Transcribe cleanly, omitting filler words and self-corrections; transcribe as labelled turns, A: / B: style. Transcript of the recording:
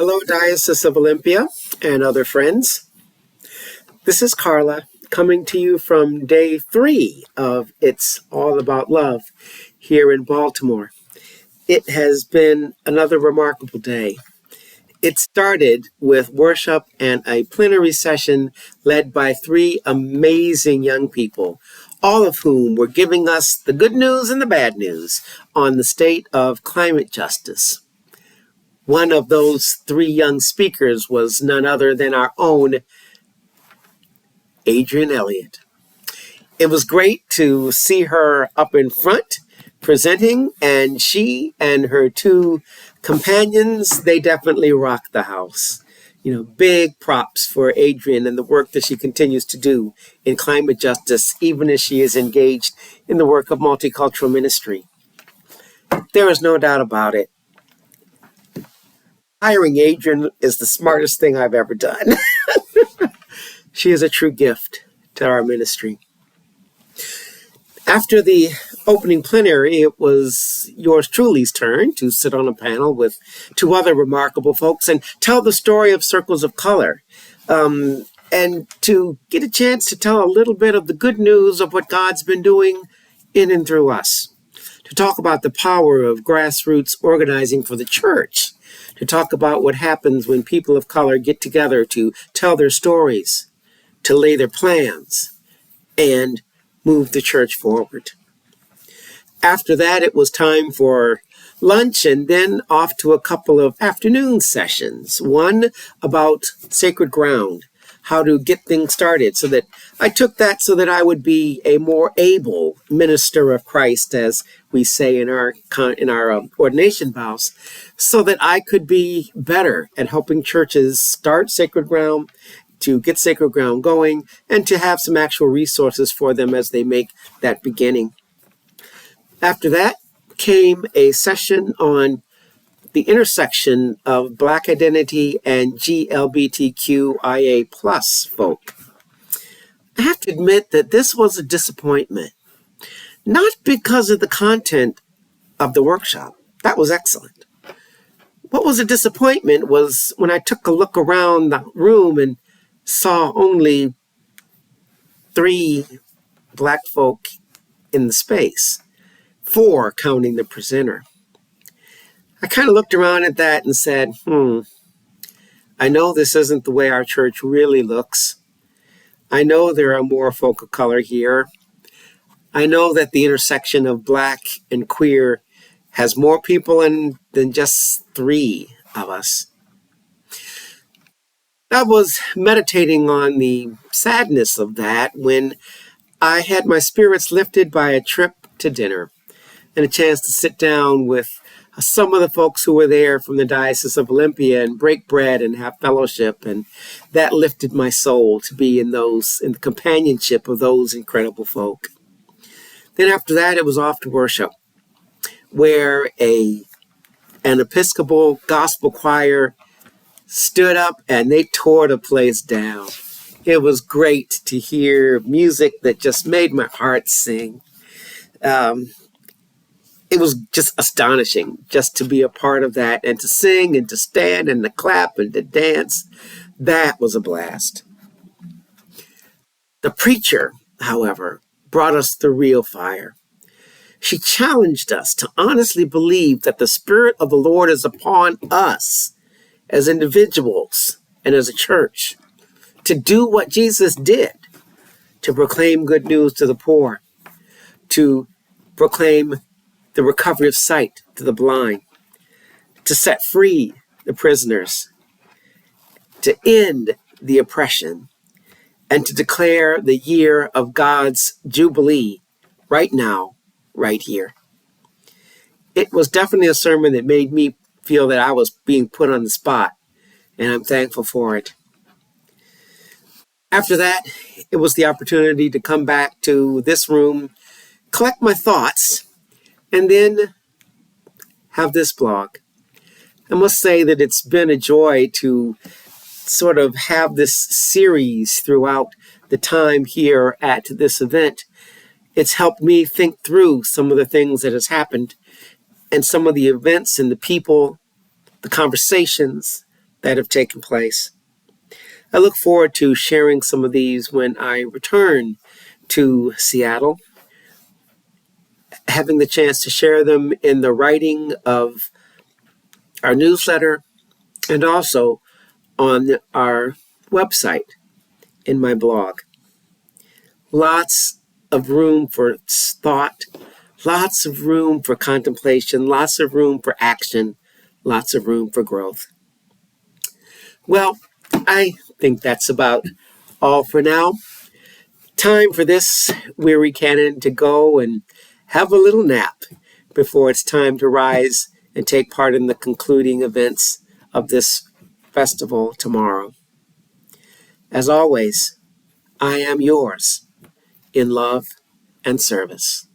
A: Hello, Diocese of Olympia and other friends. This is Carla coming to you from day 3 of It's All About Love here in Baltimore. It has been another remarkable day. It started with worship and a plenary session led by 3 amazing young people, all of whom were giving us the good news and the bad news on the state of climate justice. One of those 3 young speakers was none other than our own Adrienne Elliott. It was great to see her up in front presenting, and she and her 2 companions, they definitely rocked the house. Big props for Adrienne and the work that she continues to do in climate justice, even as she is engaged in the work of multicultural ministry. There is no doubt about it. Hiring Adrienne is the smartest thing I've ever done. She is a true gift to our ministry. After the opening plenary, it was yours truly's turn to sit on a panel with 2 other remarkable folks and tell the story of Circles of Color, and to get a chance to tell a little bit of the good news of what God's been doing in and through us, to talk about the power of grassroots organizing for the church, to talk about what happens when people of color get together to tell their stories, to lay their plans, and move the church forward. After that, it was time for lunch and then off to a couple of afternoon sessions. One about sacred ground, how to get things started, so that I took that so that I would be a more able minister of Christ, as we say in our ordination vows, so that I could be better at helping churches start sacred ground, to get sacred ground going, and to have some actual resources for them as they make that beginning. After that came a session on the intersection of Black identity and GLBTQIA+ folk. I have to admit that this was a disappointment, not because of the content of the workshop. That was excellent. What was a disappointment was when I took a look around the room and saw only 3 Black folk in the space, 4 counting the presenter. I kind of looked around at that and said, I know this isn't the way our church really looks. I know there are more folk of color here. I know that the intersection of Black and queer has more people in than just 3 of us. I was meditating on the sadness of that when I had my spirits lifted by a trip to dinner and a chance to sit down with some of the folks who were there from the Diocese of Olympia and break bread and have fellowship. And that lifted my soul to be in the companionship of those incredible folk. Then after that, it was off to worship, where an Episcopal gospel choir stood up and they tore the place down. It was great to hear music that just made my heart sing. It was just astonishing just to be a part of that and to sing and to stand and to clap and to dance. That was a blast. The preacher, however, brought us the real fire. She challenged us to honestly believe that the Spirit of the Lord is upon us as individuals and as a church, to do what Jesus did, to proclaim good news to the poor, to proclaim the recovery of sight to the blind, to set free the prisoners, to end the oppression, and to declare the year of God's Jubilee right now, right here. It was definitely a sermon that made me feel that I was being put on the spot, and I'm thankful for it. After that, it was the opportunity to come back to this room, collect my thoughts, and then have this blog. I must say that it's been a joy to sort of have this series throughout the time here at this event. It's helped me think through some of the things that has happened and some of the events and the people, the conversations, that have taken place. I look forward to sharing some of these when I return to Seattle, having the chance to share them in the writing of our newsletter and also on our website in my blog. Lots of room for thought, lots of room for contemplation, lots of room for action, lots of room for growth. Well, I think that's about all for now. Time for this weary cannon to go and have a little nap before it's time to rise and take part in the concluding events of this festival tomorrow. As always, I am yours in love and service.